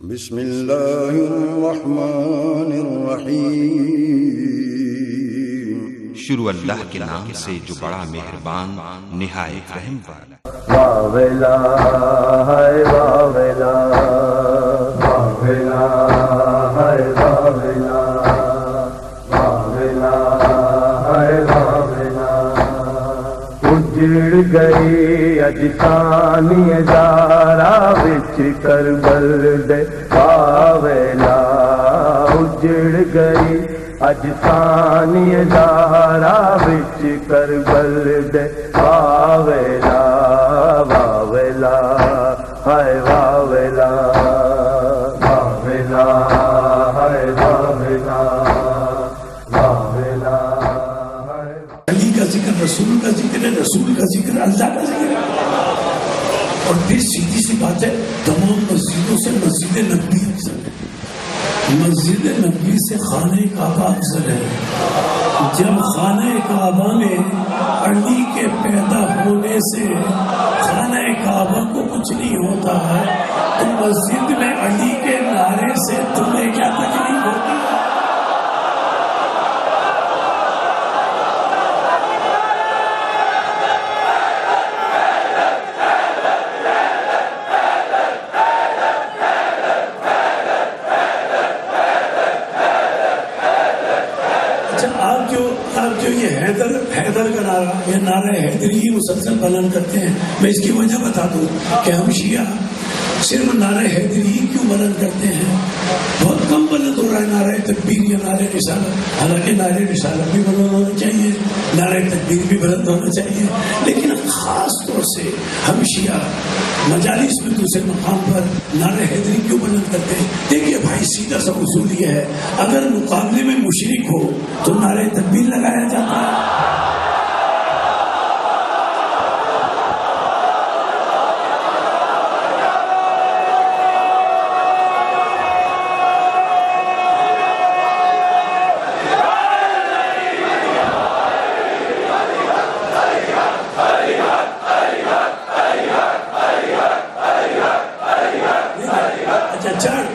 بسم اللہ الرحمن الرحیم. شروع اللہ کے نام سے جو بڑا مہربان نہایت رحم والا. واویلا ہائے واویلا واویلا ہائے واویلا واویلا ہائے واویلا. اجڑ گئی اجسانی دارا وچ کربل دے واویلا. اجڑ گئی اجسانی دارا وچ کربل دے واویلا. واویلا ہائے واویلا واویلا ہائے واویلا واویلا. علی کا ذکر رسول کا ذکر ہے، رسول کا ذکر اللہ کا ذکر ہے. اور پھر سیدھی سی بات ہے، تمام مسجدوں سے مسجد نبوی افضل ہے. مسجد نبوی سے خانہ کعبہ افضل ہے. جب خانہ کعبہ میں علی کے پیدا ہونے سے خانہ کعبہ کو کچھ نہیں ہوتا ہے، تو مسجد میں علی کے نعرے سے تمہیں کیا تکلیف ہوتی ہے؟ آپ جو یہ حیدر کا نعرہ، یہ نعرہ حیدری مسلسل بلند کرتے ہیں، میں اس کی وجہ بتا دوں کہ ہم شیعہ صرف نعرہ حیدری کیوں بلند کرتے ہیں. بہت کم بلند ہو رہا ہے نعرہ تکبیر یا نعرہ رسالت. حالانکہ نعرہ رسالت بھی بلند ہونا چاہیے، نعرہ تکبیر بھی بلند ہونا چاہیے، لیکن خاص طور سے ہم شیعہ مجالس میں دوسرے مقام پر نعرہ حیدری کیوں بلند کرتے ہیں؟ دیکھیے بھائی، سیدھا سا اصول یہ ہے، اگر مقابلے میں مشرک ہو تو نعرہ تکبیر لگایا جاتا ہے.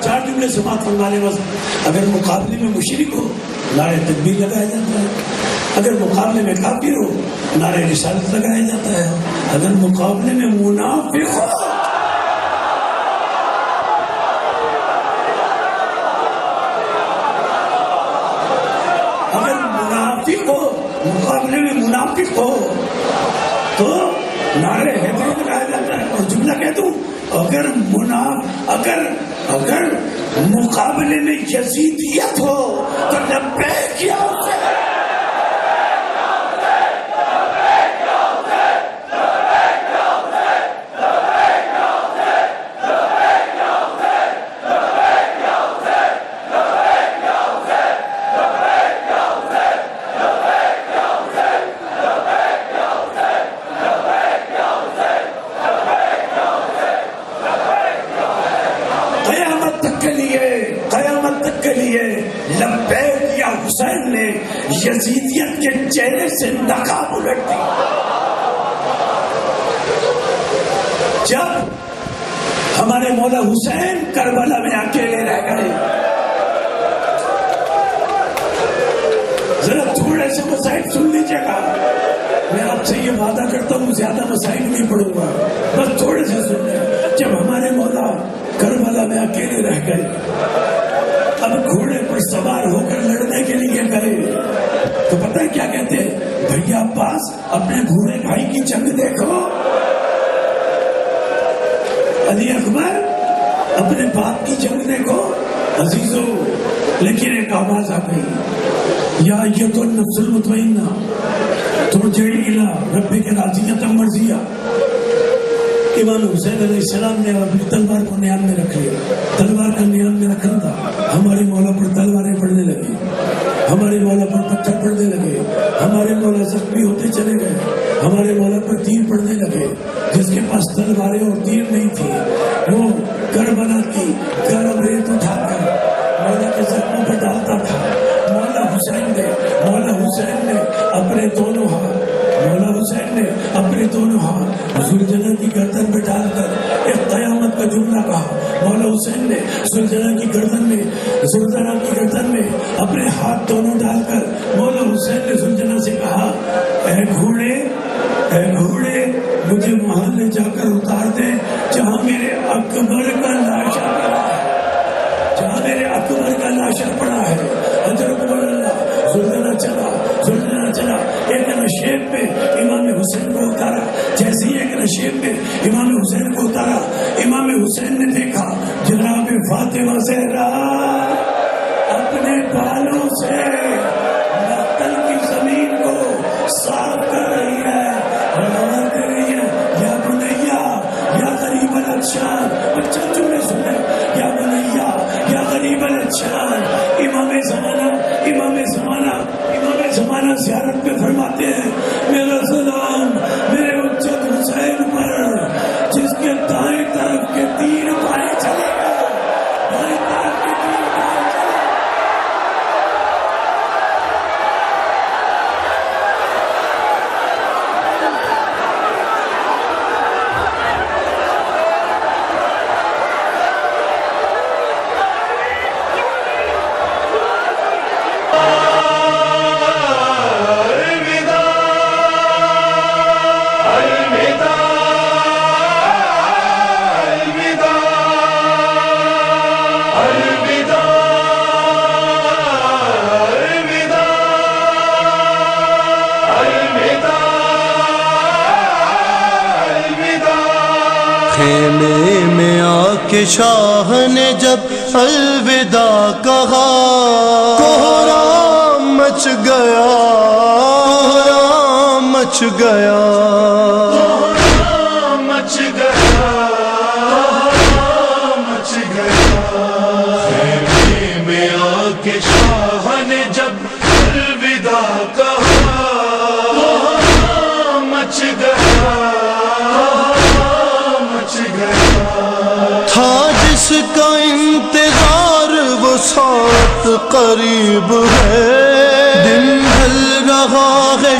چار جملے سماعت فرمانے واسطے، اگر مقابلے میں مشرک ہو نعرہ تکبیر لگایا جاتا ہے، اگر مقابلے میں کافر ہو نعرہ رسالت لگایا جاتا ہے، اگر مقابلے میں منافق ہو مقابلے میں منافق ہو تو نعرہ حیدری لگایا جاتا ہے. اور جملہ کہہ دوں، اگر مقابلے میں یزیدیت ہو تو لبیک یا حسین. قیامت تک کے لیے لبیک یا حسین نے یزیدیت کے چہرے سے نقاب الٹ دی. جب ہمارے مولا حسین کربلا میں اکیلے رہ گئے، ذرا تھوڑے سے مسائل سن لیجیے گا. میں آپ سے یہ وعدہ کرتا ہوں زیادہ مسائل نہیں پڑھوں گا، بس تھوڑے سے سن لیں. جب ہمارے مولا کربلا میں اکیلے رہ گئے، اب گھوڑے پر سوار ہو کر لڑنے کے لیے گئے تو پتہ ہے کیا کہتے ہیں؟ بھیا عباس، اپنے بھوڑے بھائی کی جنگ دیکھو. علی اکبر، اپنے باپ کی جنگ دیکھو. عزیزو، لیکن ایک آواز آ گئی، یا ایتھا النفس المطمئنہ ترجعی الی ربک راضیۃ مرضیہ. امام حسین علیہ السلام نے اپنی تلوار کو نیام میں رکھ لیا. تلوار کا نیام میں رکھا تھا، ہمارے مولا پر تلواریں پڑنے لگی، ہمارے مولا پر پتھر پڑنے لگے، ہمارے مولا زخمی ہوتے چلے گئے، ہمارے مولا پر تیر پڑنے لگے. جس کے پاس تلواریں اور تیر نہیں تھی وہ کربلا کی گرم ریت اٹھا کر مولا کے زخموں پر ڈالتا تھا. مولا حسین نے اپنے دونوں ہاتھ حضور جنت کی گردن پہ ڈال کر ایک قیامت کا جملہ کہا. مولا حسین نے سلطنہ کی گردن میں اپنے ہاتھ دونوں ڈال کر مولا حسین نے سلطنہ سے کہا، اے گھوڑے مجھے وہاں لے جا کر اتار دے جہاں میرے اکبر کا لاشا پڑا ہے۔ حضرت اللہ سلطنہ چلا ایک نشیب پہ امام حسین کو اتارا۔ جیسے ہی ایک نشیب پہ امام حسین کو اتارا، امام حسین نے دیکھا جناب فاطمہ زہرا اپنے بالوں سے مقتل کی زمین کو صاف کر رہی ہے اور کر رہی ہے، یا بنیا یا غریب الادشان، بچہ چوڑے سنے، یا بنیا یا غریب الادشان۔ امام زمانہ زیارت میں فرماتے ہیں، میرا سلام میرے اجد حسین پر جس کے دائیں طرف کے تیر بائیں چلے گا، دائیں طرف کے تیر بائیں چلے گا۔ خیمے میں آ کے شاہ نے جب الوداع کہا، کوہرام مچ گیا، مچ گیا، مچ گیا، مچ گیا۔ خیمے میں آ کے شاہ نے جب الوداع کہا، مچ گیا، تھا جس کا انتظار وہ ساتھ قریب ہے، دن ڈھل رہا ہے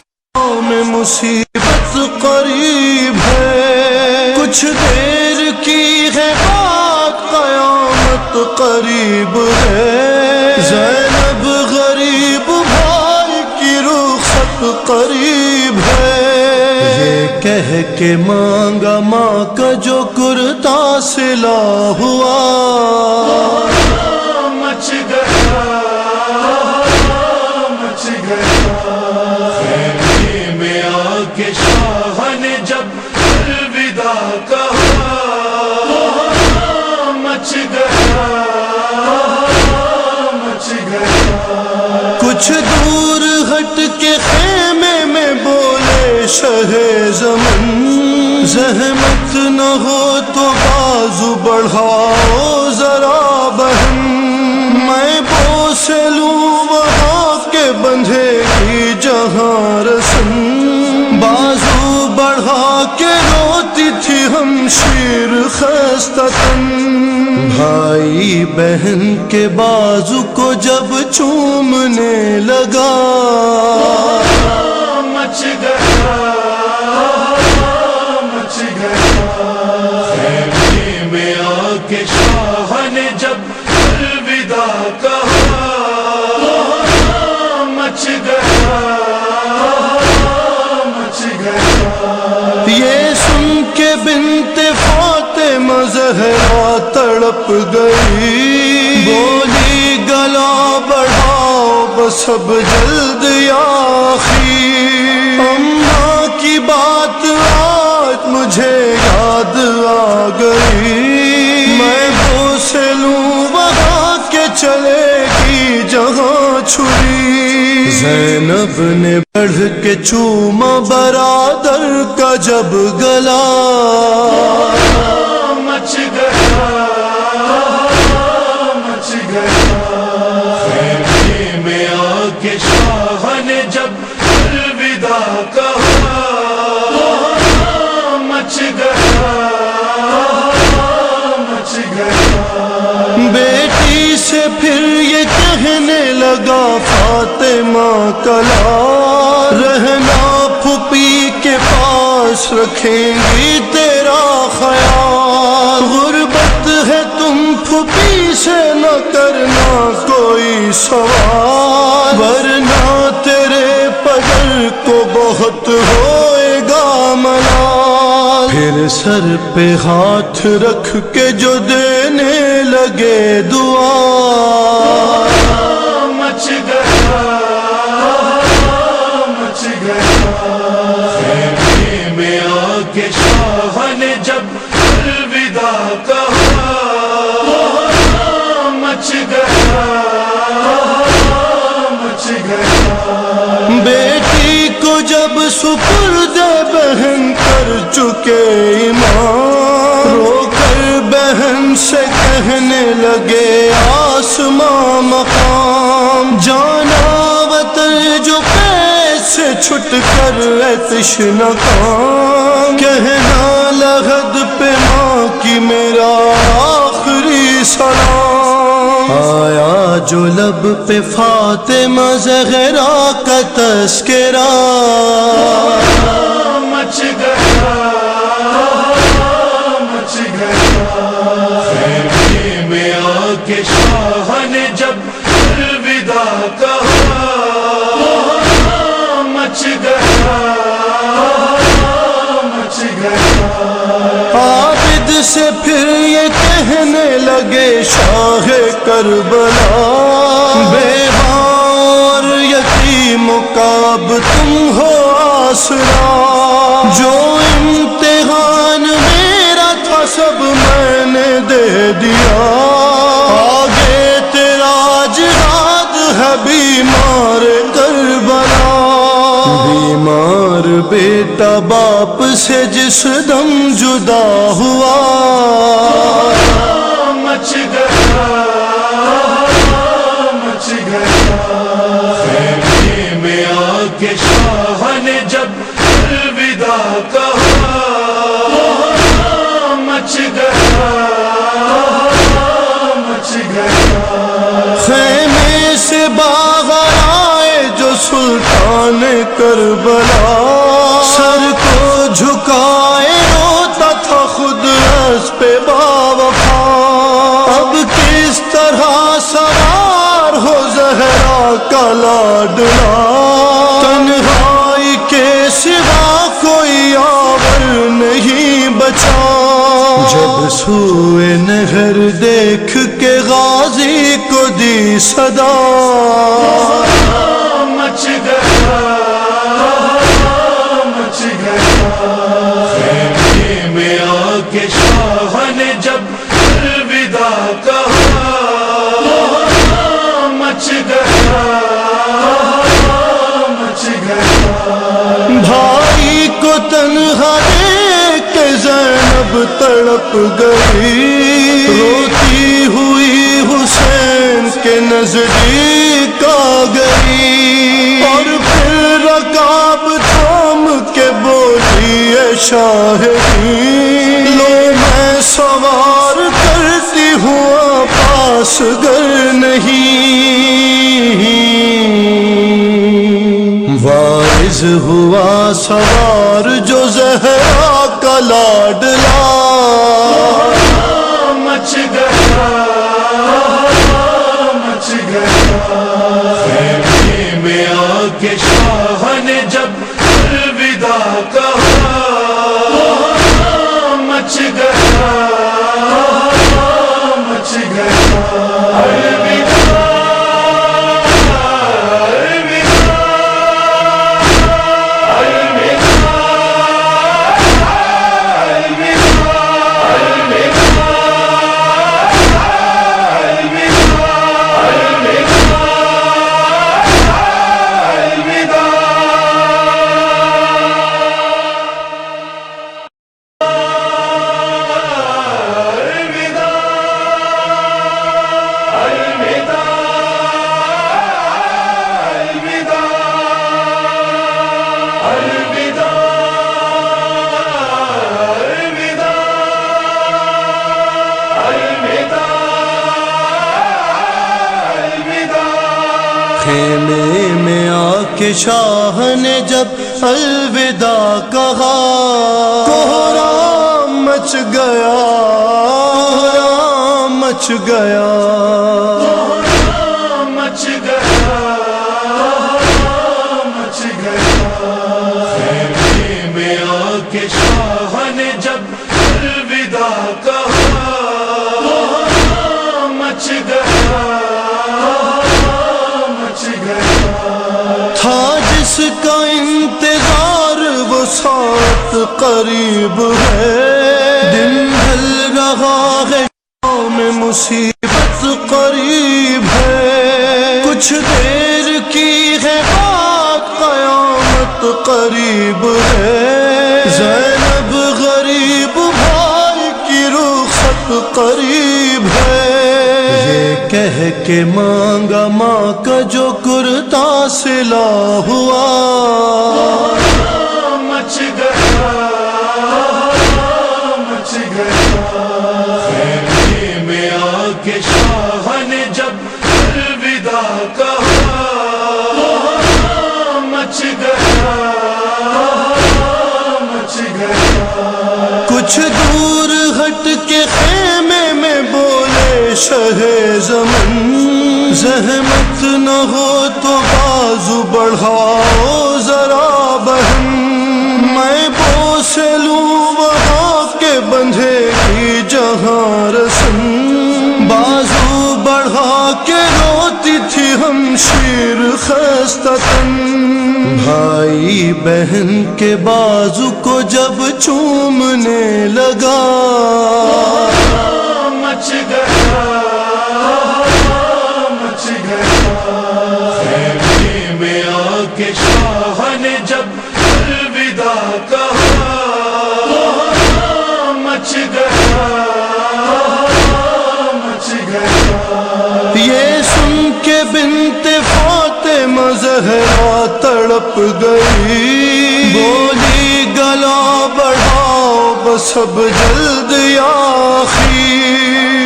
میں مصیبت قریب ہے، کچھ دیر کی ہے بات قیامت قریب ہے، زینب غریب بھائی کی رخصت قریب ہے، کہہ کے مانگا ماں کا جو کرتا سلا ہوا، مچ گیا، مچ گیا۔ خیمے میں آ کے شاہ نے جب الوداع کہا، مچ گیا، مچ گیا۔ کچھ دور ہٹ کے خیمے میں بولے شہ زمن، زحمت نہ ہو تو بازو بڑھاؤ ذرا بہن، میں بوسے لوں وہاں کے بندھے گی جہاں رسن، بازو بڑھا کے روتی تھی ہمشیر خستتن، بھائی بہن کے بازو کو جب چومنے لگا، مچ گیا، مچ گیا۔ خیمے میں آ کے شاہ نے جب الوداع کہا، مچ گیا، مچ گیا۔ یہ سن کے بنت فاطمہ زہرا تڑپ گئی، بولی گلا بڑھاؤ بس اب جلد یا آخی، اماں کی بات آج مجھے یاد آ گئی، میں بوسے لوں وہاں کے چلے گی جہاں چھری، زینب نے بڑھ کے چوما برادر کا جب گلا، مچ گیا، مچ گیا۔ خیمے میں آ کے شاہ نے جب الوداع کہا، مچ گیا، مچ گیا۔ بیٹی سے پھر یہ کہنے لگا فاطمہ کلا، رہنا پھوپھی کے پاس رکھیں گی تیرا خیال، غربت ہے تم سوال، ورنہ تیرے پدر کو بہت ہوئے گا ملال۔ پھر سر پہ ہاتھ رکھ کے جو دینے لگے دعا، مچ گیا مچ گیا، خیمے میں آ کے شاہ نے جب الوداع کہا، مچ گیا مچ گیا۔ بیٹی کو جب سپرد بہن کر چکے ایمان، رو کر بہن سے کہنے لگے آسماں مقام، جانا وطن جو پیش سے چھٹ کر تشنہ کام، کہنا لحد پہ ماں کی میرا آخری سلام، آیا جو لب پہ فاطمہ زہرا کا تذکرہ، مچ گیا مچ گیا، خیمے میں آ کے شاہ نے جب الوداع کہا، مچ گیا مچ گیا۔ عابد سے پھر یہ کہنے لگے شاہ کربلا، بیوہ اور یتیموں کا اب تم ہو آسرا، جو امتحان میرا تھا سب میں نے دے دیا، آگے تیرا جہاد ہے بیمار کربلا، بیمار بیٹا باپ سے جس دم جدا ہوا، مچ گیا مچ گیا، خیمے میں آ کے شاہ نے جب الوداع کہا، مچ گیا مچ گیا۔ خیمے سے باہر آئے جو سلطان کربلا، سر کو جھکائے روتا تھا خود اس پہ باوفا، اب کس طرح سوار ہو زہرا کا لاڈلا، تنہائی کے سوا کوئی آور نہیں بچا، جب سوئے نہر دیکھ کے غازی کو دی صدا، مچ گیا مچ گیا، خیمے میں آ کے شاہ نے جب الوداع کہا، مچ گیا مچ گیا۔ بھائی کو تنہا دیکھ کے زینب تڑپ گئی، روتی ہوئی حسین کے نزدیک آ گئی، اور پھر رکاب تھام کے بولی اے شاہدین، لو میں سوار کرتی ہوں پاس گر نہیں، وارث ہوا سوار جو زہرا کا لاڈلا، مچ گیا مچ گیا، خیمے میں آ کے شاہ نے جب الوداع کہا، مچ گیا مچ گیا۔ الوداع خیمے میں آ کے شاہ نے جب الوداع کہا، کوہرام مچ گیا کوہرام مچ گیا، مچ قریب ہے، دن ڈھل رہا ہے میں مصیبت قریب ہے، کچھ دیر کی ہے بات قیامت قریب ہے، زینب غریب بھائی کی رخصت قریب ہے، یہ کہہ کے مانگا ماں کا جو کرتا سلا ہوا، مچ گیا مچ گیا، خیمے میں آ کے شاہ نے جب الوداع کہا، مچ گیا مچ گیا، کچھ دور ہٹ کے خیمے میں بولے شہ زمن، زحمت نہ ہو تو بازو بڑھاؤ ذرا بہن، میں بوسے لوں وہاں کے بندھے کی جہاں رسن، بازو بڑھا کے روتی تھی ہم شیر خستتن، بھائی بہن کے بازو کو جب چومنے لگا، مچ گیا مچ گیا، خیمے میں آ کے شاہ نے جب الوداع کہا، مچ گیا مچ گیا، یہ سن کے بنت فاطمہ زہرا تڑپ گئی، بولی گلا بڑھاؤ بس اب جلد یا اخی،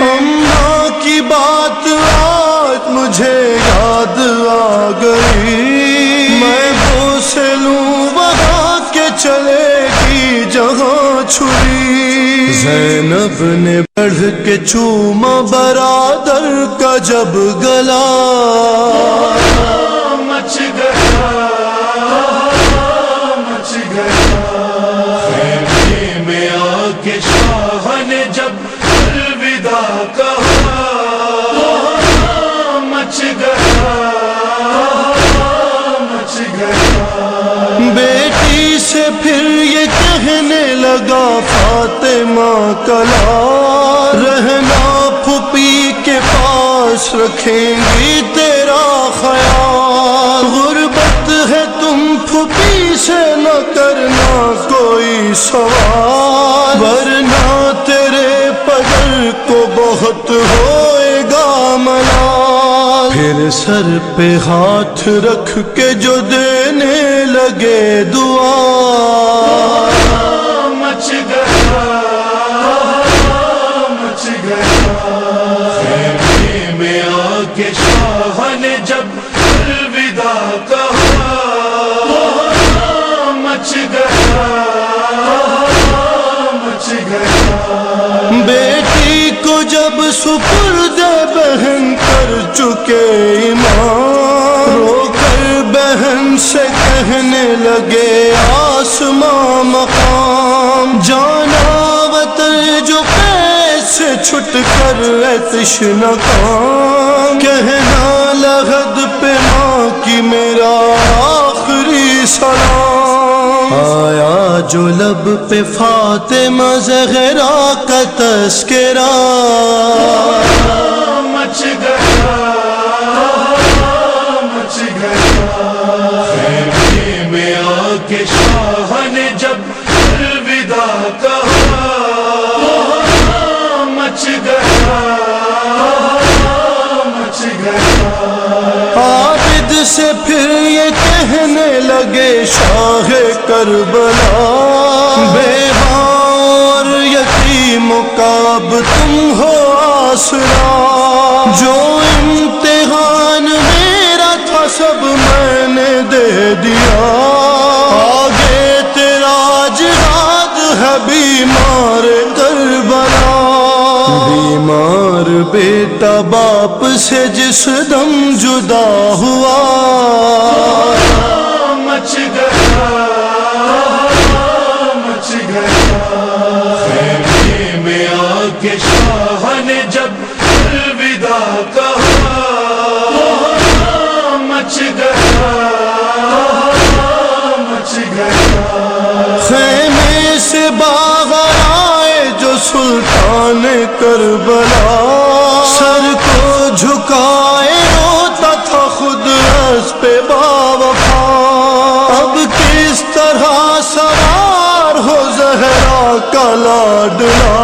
اماں کی بات آج مجھے یاد آ گئی، میں بوسے لوں وہاں کے چلے گی جہاں چھری، زینب نے بڑھ کے چوما برادر کا جب گلا، مچ گیا مچ گیا، خیمے میں آ کے شاہ نے جب الوداع کہا، مچ گیا مچ گیا، بیٹی سے پھر یہ کہنے لگا فاطمہ کلا، رہنا پھوپھی کے پاس رکھیں گی تیرا خیال، غربت ہے تم پھوپھی سے نہ کرنا کوئی سوال، ورنہ تیرے پدر کو بہت ہوئے گا ملال، پھر سر پہ ہاتھ رکھ کے جو دینے لگے دعا، مچ گیا مچ گیا، خیمے میں آ کے شاہ نے جب الوداع کہا، مچ گیا مچ گیا، بیٹی کو جب سپرد بہن کر چکے ایمان، رو کر بہن سے کہنے لگے آسماں مقام، جانا وطن جو پیش سے چھٹ کر تشنہ کام، کہنا لحد پہ ماں کی میرا آخری سلام، آیا جو لب پہ فاطمہ زہرا کا تذکرہ، مچ گیا مچ گیا، خیمے میں آ کے شاہ نے جب الوداع کہا، مچ گیا مچ گیا، عابد سے پھر یہ کہنے لگے شاہ کربلا، بیوہ اور یتیموں کا اب تم ہو آسرا، جو امتحان میرا تھا سب میں نے دے دیا، آگے تیرا جہاد ہے بیمار کربلا، بیمار بیٹا باپ سے جس دم جدا ہوا، مچ گیا مچ گیا، خیمے میں آ کے شاہ نے جب الوداع کہا، مچ گیا مچ گیا، خیمے میدان کربلا، سر کو جھکائے روتا تھا خود اسپِ باوفا، اب کس طرح سوار ہو زہرا کا لاڈلا،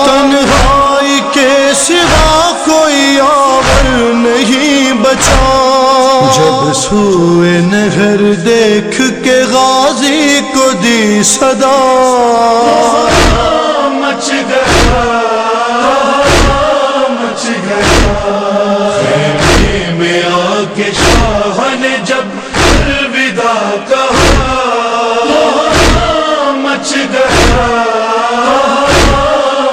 تنہائی کے سوا کوئی یاور نہیں بچا، جب سوئے نہر دیکھ کے غازی کو دی صدا، مچ گیا مچ گیا، خیمے میں آ کے شاہ نے جب الوداع کہا، مچ گیا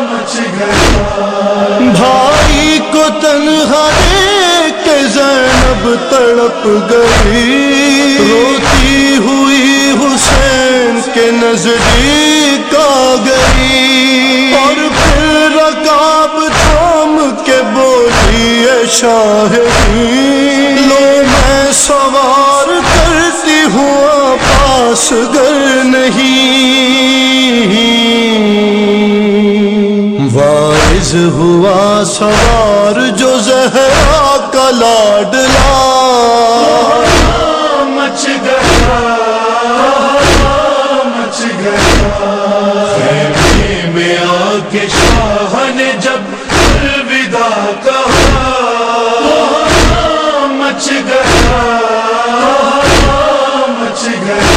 مچ گیا، بھائی کو تنہا دیکھ کے زینب تڑپ گئی، روتی ہوئی حسین کے نزدیک آ گئی، اور پھر رکاب تھام کے بولی اے شاہدین، لو میں سوار کرتی ہوں پاس گر نہیں، واعظ ہوا سوار جو زہرا کا لاڈلا، مچ گیا مچ گیا، خیمے میں آ کے شاہ نے جب الوداع کہا، مچ گیا مچ گیا،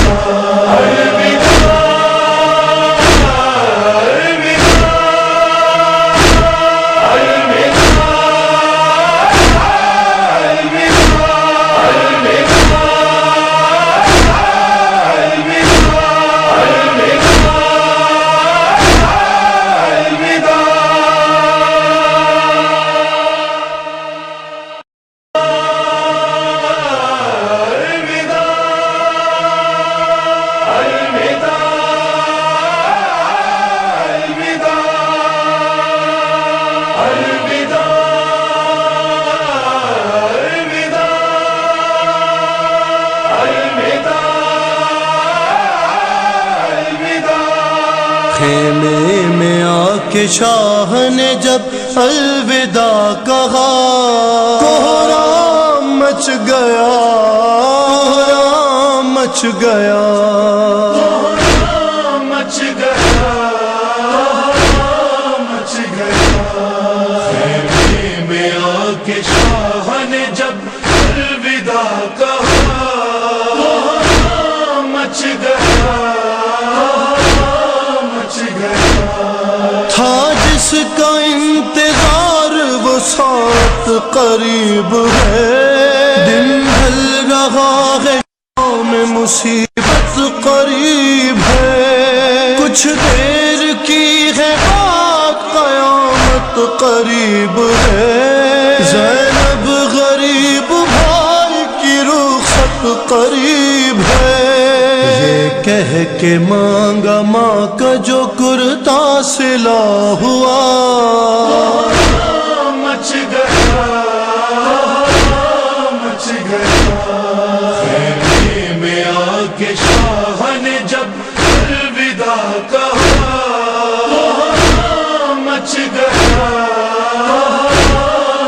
الوداع خیمے میں آ کے شاہ نے جب الوداع کہا، کوہرام مچ گیا کوہرام مچ گیا، مچ گیا مچ گیا، خیمے میں آ کے شاہ نے جب الوداع کہا، مچ گیا مچ گیا، تھا جس کا انتظار وہ ساتھ قریب ہے، دن ڈھل رہا ہے میں مصیبت قریب ہے، کچھ دیر کی ہے بات قیامت قریب ہے، زینب غریب بھائی کی رخصت قریب ہے، یہ کہہ کے مانگا ماں کا جو کرتا سلا ہوا، مچ گیا مچ گیا، خیمے میں آ کے شاہ نے جب الوداع کہا، مچ گیا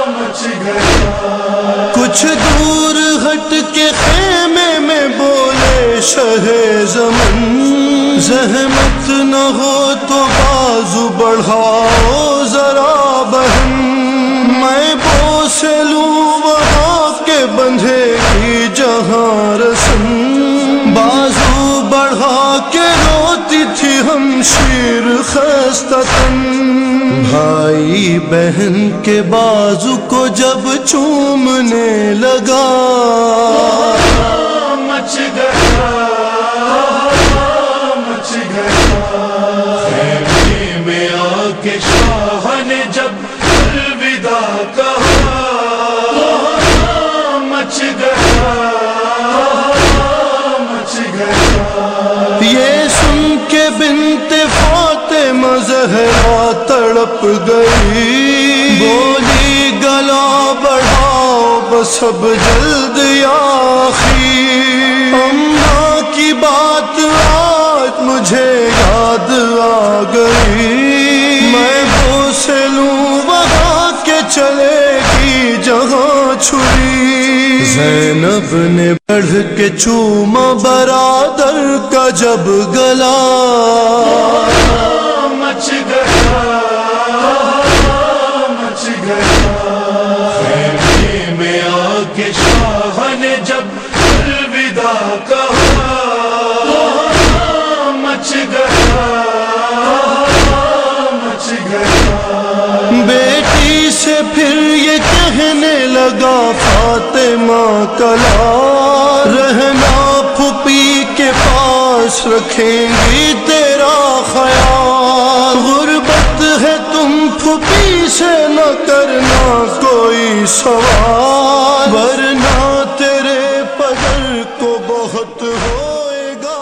مچ گیا، کچھ دور ہٹ کے خیمے میں بولے شہ زمن، زحمت نہ ہو تو بازو بڑھاؤ ذرا بہن، میں بوسے لوں وہاں کے بندھے کی جہاں رسم، بازو بڑھا کے روتی تھی ہمشیر خستتاً، بھائی بہن کے بازو کو جب چومنے لگا، مچ گیا مچ گیا، خیمے میں آ کے شاہ نے جب الوداع کہا، مچ گیا مچ گیا، یہ سن کے بنت فاطمہ زہرا تڑپ گئی، بولی گلا بڑھاؤ بس اب جلد یا آخی، اماں کی بات آج مجھے یاد آ گئی، میں چھری زینب نے بڑھ کے چوما برادر کا جب گلا مچ گیا مچ گیا خیمے میں آ کے شاہ نے جب الوداع کہا مچ گیا مچ گیا بیٹی سے پھر یہ کہنے لگا فاطمہ کلا رہنا پھوپھی کے پاس رکھیں گی تیرا خیال غربت ہے تم پھوپھی سے نہ کرنا کوئی سوال ورنہ تیرے پدر کو بہت ہوئے گا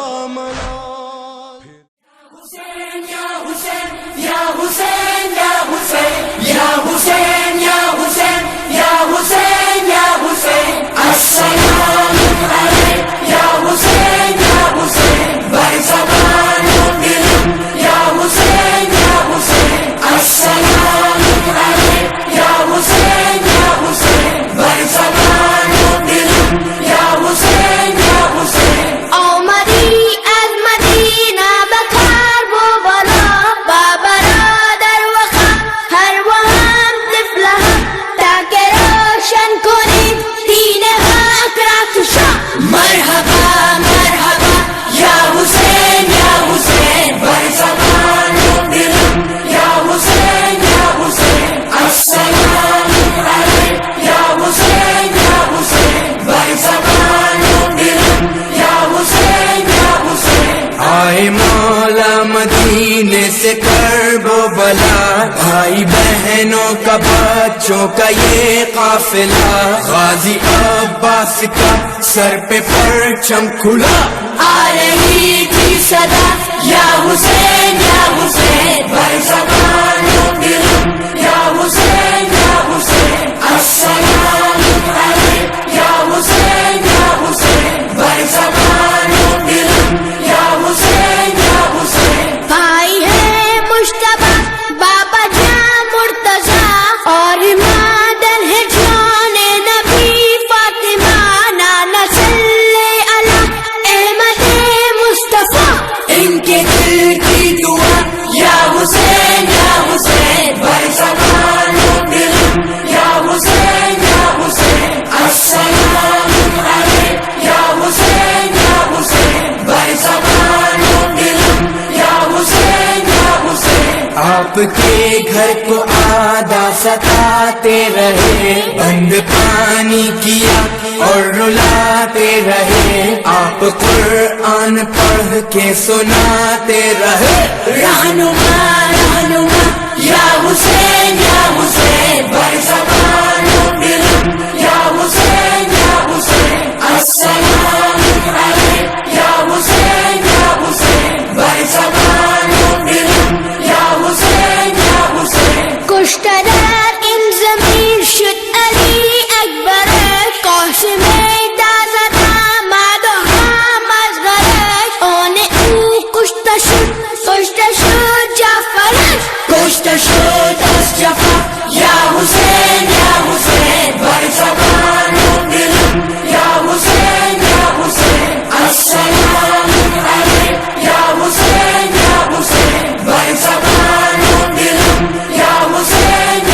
ملال مدینے سے کرب و بلا بھائی بہنوں کا بچوں کا یہ قافلہ غازی عباس کا سر پہ پرچم کھلا آ رہی تھی صدا یا حسین بر زبان و دل یا حسین السلام علیک یا حسین بر زبان و دل یا حسین بھائی ہے مشتبہ بابا جان مرتضیٰ اور مادر ہے جان نبی فاطمہ نانا صلی اللہ احمد مصطفیٰ ان کے دل کی دعا یا حسین بر زبان و دل یا حسین السلام علیک یا حسین بر زبان و دل یا حسین آپ کے گھر کو آدھا ستاتے رہے بند پانی کیا اور رلاتے رہے آپ قرآن پڑھ کے سناتے رہے رہنما یا حسین بر زبان و دل یا حسین السلام علیک یا حسین بر زبان و دل یا حسین کشته در این زمین شد علی اکبر قاسم دازد آمد و هم از غرش آن او کشته شد جعفرش کشته شد از جعفر یا حسین بر زبان و دل یا حسین السلام علیک یا حسین بر زبان و دل یا حسین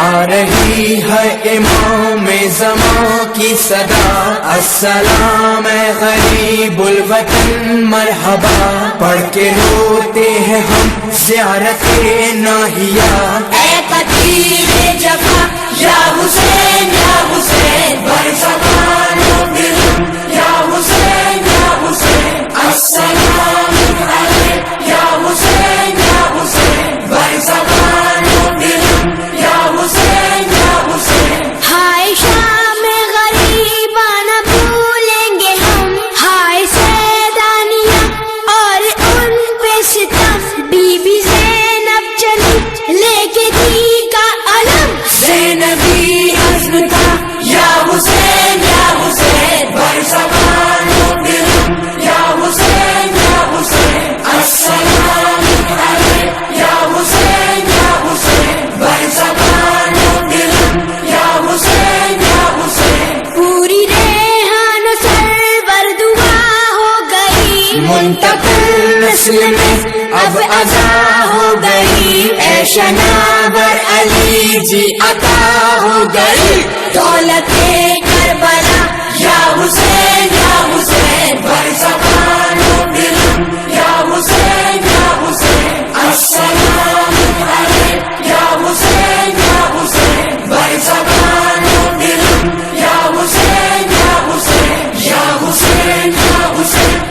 آ رہی ہے امام زمان کی صدا السلام غریب الوطن مرحبا پڑھ کے روتے ہیں ہم زیارت ناہیہ اے قتیل جفا یا حسین بر زبان و دل یا حسین السلام علیک یا حسین بر زبان و دل یا حسین ہائے شام غریباں نہ بھولیں گے ہم ہائے سیدانیہ اور ان پہ ستم بی بی زینب چلی لے کے دی کا علم زینبی عزم تھا یا حسین بر زبان شناور علی جی عطا ہو گئی دولت کربلا یا حسین یا حسین بر زبان و دل یا حسین یا حسین السلام علیک یا حسین یا حسین بر زبان و دل یا حسین یا حسین یا حسین یا حسین